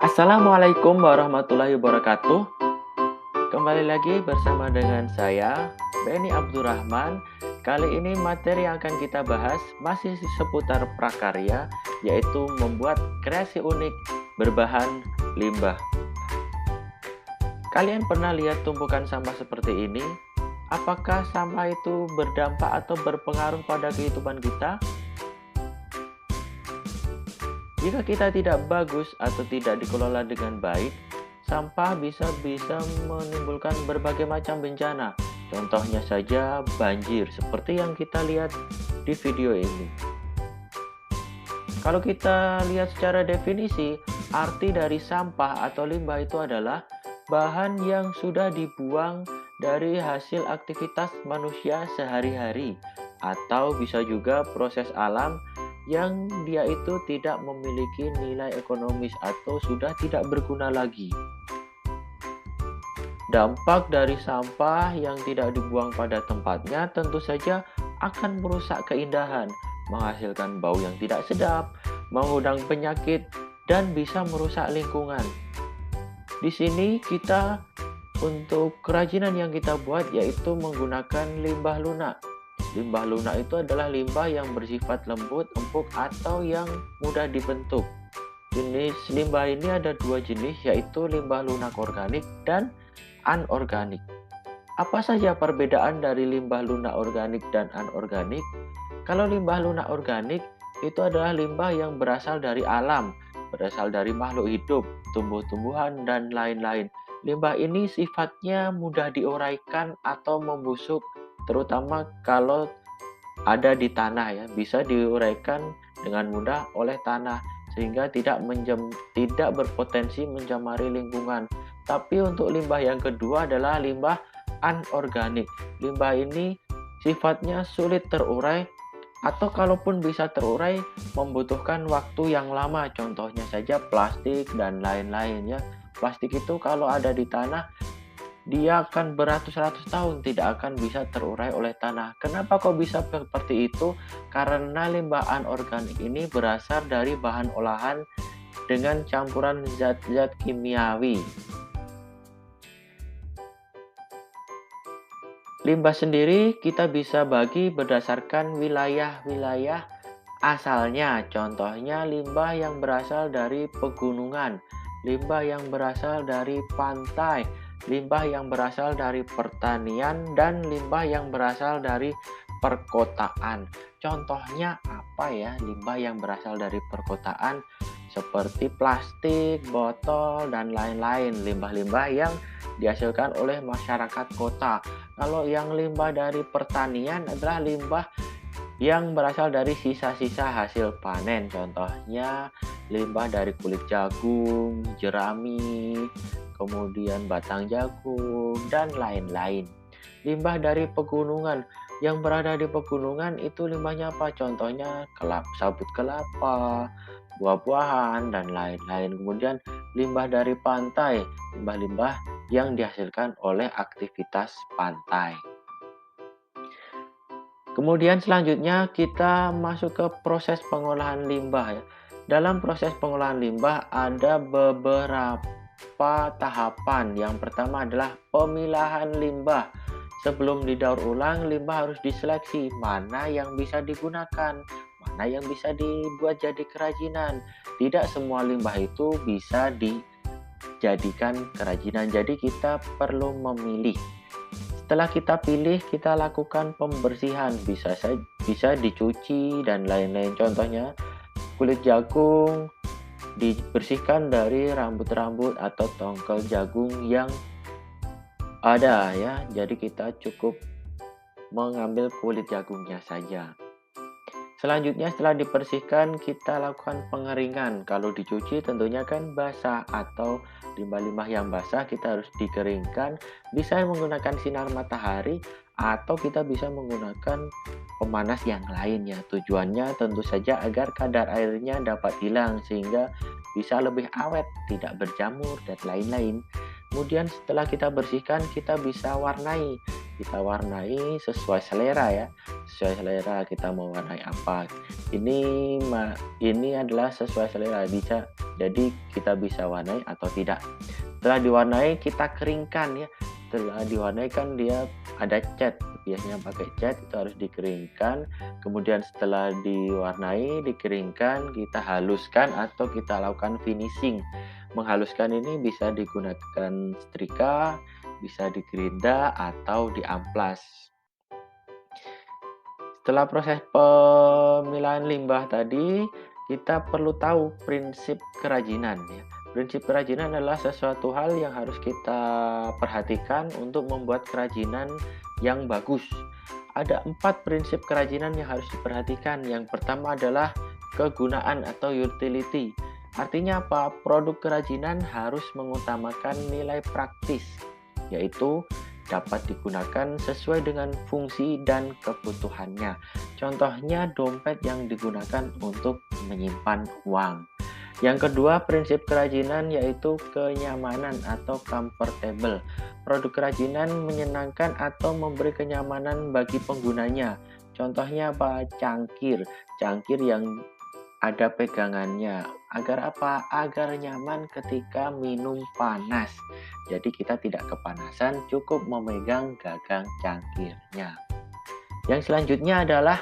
Assalamualaikum warahmatullahi wabarakatuh. Kembali lagi bersama dengan saya, Beni Abdurrahman. Kali ini materi yang akan kita bahas masih seputar prakarya, yaitu membuat kreasi unik berbahan limbah. Kalian pernah lihat tumpukan sampah seperti ini? Apakah sampah itu berdampak atau berpengaruh pada kehidupan kita? Jika kita tidak bagus atau tidak dikelola dengan baik, sampah bisa menimbulkan berbagai macam bencana. Contohnya saja banjir, seperti yang kita lihat di video ini. Kalau kita lihat secara definisi, arti dari sampah atau limbah itu adalah bahan yang sudah dibuang dari hasil aktivitas manusia sehari-hari, atau bisa juga proses alam yang dia itu tidak memiliki nilai ekonomis atau sudah tidak berguna lagi. Dampak dari sampah yang tidak dibuang pada tempatnya tentu saja akan merusak keindahan, menghasilkan bau yang tidak sedap, mengundang penyakit, dan bisa merusak lingkungan. Di sini kita untuk kerajinan yang kita buat yaitu menggunakan limbah lunak. Limbah lunak itu adalah limbah yang bersifat lembut, empuk, atau yang mudah dibentuk. Jenis limbah ini ada dua jenis, yaitu limbah lunak organik dan anorganik. Apa saja perbedaan dari limbah lunak organik dan anorganik? Kalau limbah lunak organik itu adalah limbah yang berasal dari alam, berasal dari makhluk hidup, tumbuh-tumbuhan, dan lain-lain. Limbah ini sifatnya mudah diuraikan atau membusuk, terutama kalau ada di tanah ya, bisa diuraikan dengan mudah oleh tanah sehingga tidak berpotensi mencemari lingkungan. Tapi untuk limbah yang kedua adalah limbah anorganik. Limbah ini sifatnya sulit terurai atau kalaupun bisa terurai membutuhkan waktu yang lama. Contohnya saja plastik dan lain-lain ya. Plastik itu kalau ada di tanah dia akan beratus-ratus tahun tidak akan bisa terurai oleh tanah. Kenapa kok bisa seperti itu? Karena limbah anorganik ini berasal dari bahan olahan dengan campuran zat-zat kimiawi. Limbah sendiri kita bisa bagi berdasarkan wilayah-wilayah asalnya. Contohnya limbah yang berasal dari pegunungan, limbah yang berasal dari pantai, limbah yang berasal dari pertanian, dan limbah yang berasal dari perkotaan. Contohnya apa ya limbah yang berasal dari perkotaan? Seperti plastik, botol, dan lain-lain. Limbah-limbah yang dihasilkan oleh masyarakat kota. Kalau yang limbah dari pertanian adalah limbah yang berasal dari sisa-sisa hasil panen. Contohnya limbah dari kulit jagung, jerami, kemudian batang jagung, dan lain-lain. Limbah dari pegunungan. Yang berada di pegunungan itu limbahnya apa? Contohnya sabut kelapa, buah-buahan, dan lain-lain. Kemudian limbah dari pantai, limbah-limbah yang dihasilkan oleh aktivitas pantai. Kemudian selanjutnya kita masuk ke proses pengolahan limbah ya. Dalam proses pengolahan limbah ada beberapa tahapan. Yang pertama adalah pemilahan limbah. Sebelum didaur ulang, limbah harus diseleksi mana yang bisa digunakan, mana yang bisa dibuat jadi kerajinan. Tidak semua limbah itu bisa dijadikan kerajinan. Jadi kita perlu memilih. Setelah kita pilih, kita lakukan pembersihan, bisa dicuci dan lain-lain. Contohnya kulit jagung dibersihkan dari rambut-rambut atau tongkol jagung yang ada ya. Jadi kita cukup mengambil kulit jagungnya saja. Selanjutnya setelah dibersihkan kita lakukan pengeringan. Kalau dicuci tentunya kan basah, atau limbah-limbah yang basah kita harus dikeringkan. Bisa menggunakan sinar matahari atau kita bisa menggunakan pemanas yang lainnya. Tujuannya tentu saja agar kadar airnya dapat hilang sehingga bisa lebih awet, tidak berjamur dan lain-lain. Kemudian setelah kita bersihkan kita bisa warnai. kita warnai sesuai selera ya. Sesuai selera kita mau warnai apa. Ini adalah sesuai selera, bisa jadi kita bisa warnai atau tidak. Setelah diwarnai kita keringkan ya. Setelah diwarnai kan dia ada cat, biasanya pakai cat, itu harus dikeringkan. Kemudian setelah diwarnai, dikeringkan, kita haluskan atau kita lakukan finishing. Menghaluskan ini bisa digunakan setrika, bisa digerinda atau diamplas. Setelah proses pemilahan limbah tadi, kita perlu tahu prinsip kerajinan ya. Prinsip kerajinan adalah sesuatu hal yang harus kita perhatikan untuk membuat kerajinan yang bagus. Ada 4 prinsip kerajinan yang harus diperhatikan. Yang pertama adalah kegunaan atau utility. Artinya apa? Produk kerajinan harus mengutamakan nilai praktis, yaitu dapat digunakan sesuai dengan fungsi dan kebutuhannya. Contohnya dompet yang digunakan untuk menyimpan uang. Yang kedua, prinsip kerajinan yaitu kenyamanan atau comfortable. Produk kerajinan menyenangkan atau memberi kenyamanan bagi penggunanya. Contohnya apa? Cangkir. Cangkir yang ada pegangannya. Agar apa? Agar nyaman ketika minum panas. Jadi kita tidak kepanasan, cukup memegang gagang cangkirnya. Yang selanjutnya adalah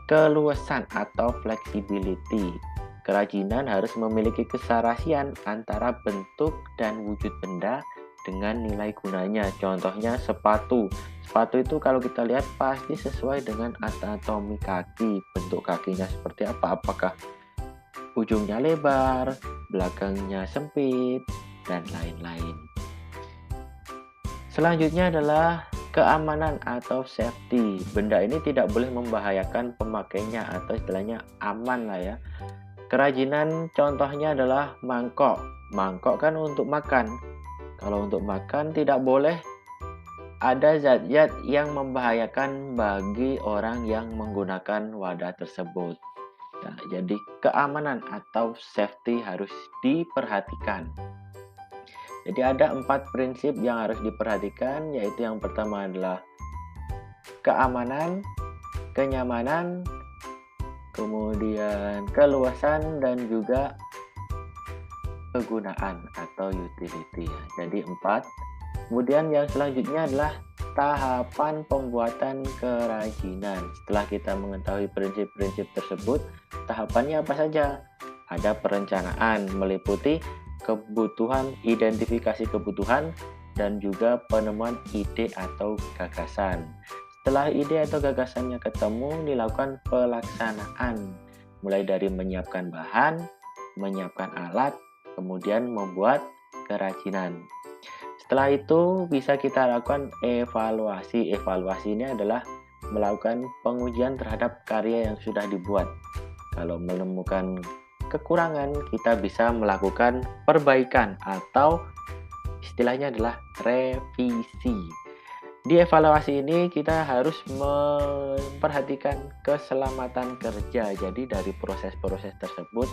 keluasan atau flexibility. Kerajinan harus memiliki keserasian antara bentuk dan wujud benda dengan nilai gunanya. Contohnya sepatu. Sepatu itu kalau kita lihat pasti sesuai dengan anatomi kaki. Bentuk kakinya seperti apa? Apakah ujungnya lebar, belakangnya sempit, dan lain-lain. Selanjutnya adalah keamanan atau safety. Benda ini tidak boleh membahayakan pemakainya atau istilahnya aman lah ya. Kerajinan contohnya adalah mangkok. Mangkok kan untuk makan. Kalau untuk makan tidak boleh ada zat-zat yang membahayakan bagi orang yang menggunakan wadah tersebut. Nah, jadi keamanan atau safety harus diperhatikan. Jadi ada 4 prinsip yang harus diperhatikan, yaitu yang pertama adalah keamanan, kenyamanan, kemudian keluasan, dan juga kegunaan atau utility. Jadi 4. Kemudian yang selanjutnya adalah tahapan pembuatan kerajinan. Setelah kita mengetahui prinsip-prinsip tersebut, tahapannya apa saja? Ada perencanaan, meliputi kebutuhan, identifikasi kebutuhan, dan juga penemuan ide atau gagasan. Setelah ide atau gagasannya ketemu, dilakukan pelaksanaan. Mulai dari menyiapkan bahan, menyiapkan alat, kemudian membuat kerajinan. Setelah itu bisa kita lakukan evaluasi. Evaluasi ini adalah melakukan pengujian terhadap karya yang sudah dibuat. Kalau menemukan kekurangan, kita bisa melakukan perbaikan atau istilahnya adalah revisi. Di evaluasi ini kita harus memperhatikan keselamatan kerja. Jadi dari proses-proses tersebut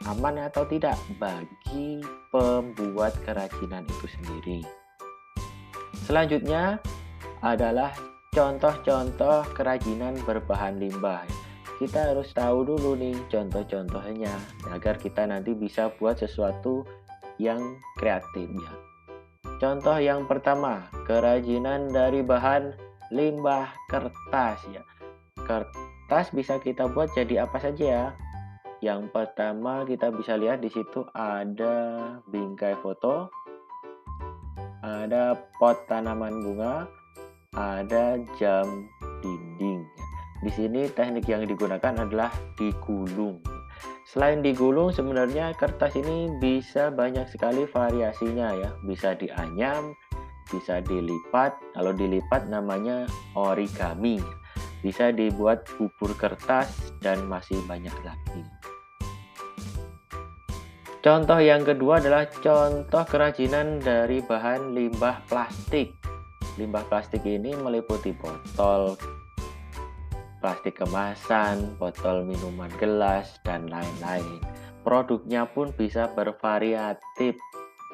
aman atau tidak bagi pembuat kerajinan itu sendiri. Selanjutnya adalah contoh-contoh kerajinan berbahan limbah. Kita harus tahu dulu nih contoh-contohnya agar kita nanti bisa buat sesuatu yang kreatif ya. Contoh yang pertama, kerajinan dari bahan limbah kertas ya. Kertas bisa kita buat jadi apa saja ya. Yang pertama kita bisa lihat di situ ada bingkai foto, ada pot tanaman bunga, ada jam dinding. Di sini teknik yang digunakan adalah digulung. Selain digulung, sebenarnya kertas ini bisa banyak sekali variasinya ya. Bisa dianyam, bisa dilipat. Kalau dilipat namanya origami. Bisa dibuat bubur kertas dan masih banyak lagi. Contoh yang kedua adalah contoh kerajinan dari bahan limbah plastik. Limbah plastik ini meliputi botol plastik kemasan, botol minuman gelas, dan lain-lain. Produknya pun bisa bervariatif,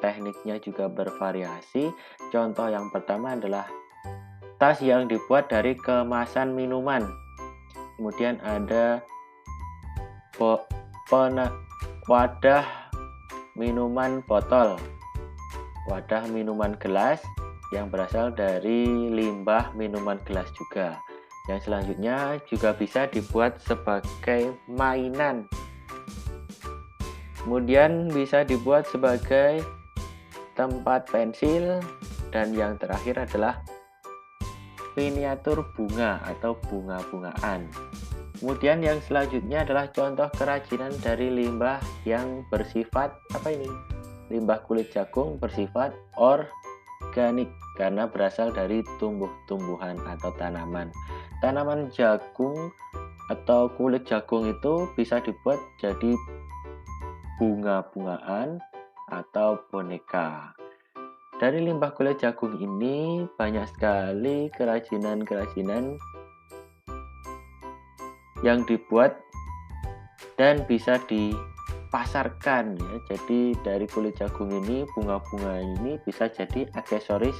tekniknya juga bervariasi. Contoh yang pertama adalah tas yang dibuat dari kemasan minuman. Kemudian ada wadah minuman botol, wadah minuman gelas yang berasal dari limbah minuman gelas juga. Yang selanjutnya juga bisa dibuat sebagai mainan. Kemudian bisa dibuat sebagai tempat pensil, dan yang terakhir adalah miniatur bunga atau bunga-bungaan. Kemudian yang selanjutnya adalah contoh kerajinan dari limbah yang bersifat limbah kulit jagung bersifat organik karena berasal dari tumbuh-tumbuhan atau tanaman. Tanaman jagung atau kulit jagung itu bisa dibuat jadi bunga-bungaan atau boneka. Dari limbah kulit jagung ini banyak sekali kerajinan-kerajinan yang dibuat dan bisa dipasarkan ya. Jadi dari kulit jagung ini, bunga-bunga ini bisa jadi aksesoris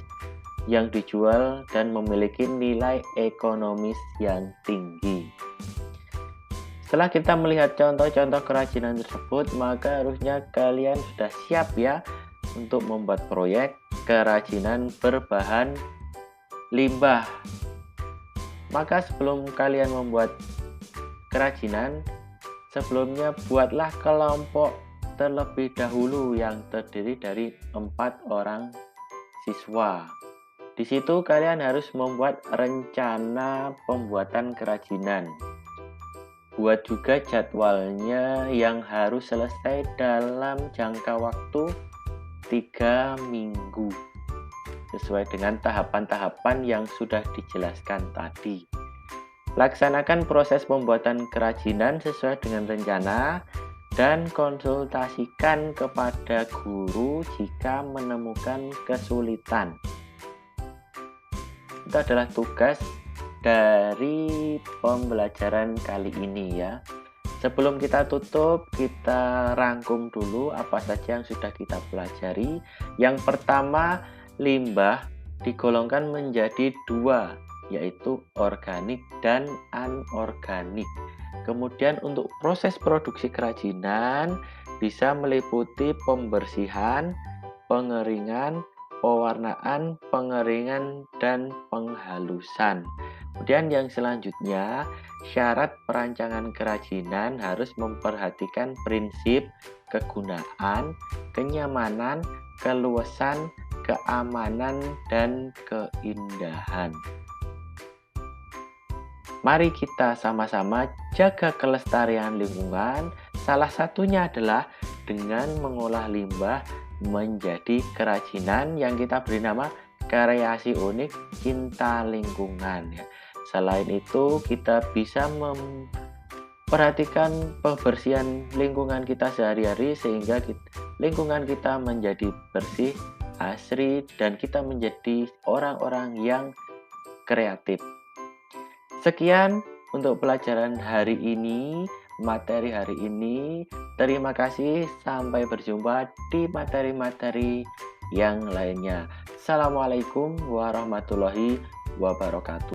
yang dijual dan memiliki nilai ekonomis yang tinggi. Setelah kita melihat contoh-contoh kerajinan tersebut, maka harusnya kalian sudah siap ya untuk membuat proyek kerajinan berbahan limbah. Maka sebelum kalian membuat kerajinan, sebelumnya buatlah kelompok terlebih dahulu yang terdiri dari 4 orang siswa. Di situ kalian harus membuat rencana pembuatan kerajinan. Buat juga jadwalnya yang harus selesai dalam jangka waktu 3 minggu. Sesuai dengan tahapan-tahapan yang sudah dijelaskan tadi. Laksanakan proses pembuatan kerajinan sesuai dengan rencana dan konsultasikan kepada guru jika menemukan kesulitan. Itu adalah tugas dari pembelajaran kali ini ya. Sebelum kita tutup, kita rangkum dulu apa saja yang sudah kita pelajari. Yang pertama, limbah digolongkan menjadi 2, yaitu organik dan anorganik. Kemudian untuk proses produksi kerajinan bisa meliputi pembersihan, pengeringan, pewarnaan, pengeringan, dan penghalusan. Kemudian yang selanjutnya, syarat perancangan kerajinan harus memperhatikan prinsip kegunaan, kenyamanan, keluasan, keamanan, dan keindahan. Mari kita sama-sama jaga kelestarian lingkungan. Salah satunya adalah dengan mengolah limbah menjadi kerajinan yang kita beri nama kreasi unik cinta lingkungan ya. Selain itu, kita bisa memperhatikan kebersihan lingkungan kita sehari-hari sehingga lingkungan kita menjadi bersih, asri, dan kita menjadi orang-orang yang kreatif. Sekian untuk pelajaran hari ini, materi hari ini. Terima kasih, sampai berjumpa di materi-materi yang lainnya. Assalamualaikum warahmatullahi wabarakatuh.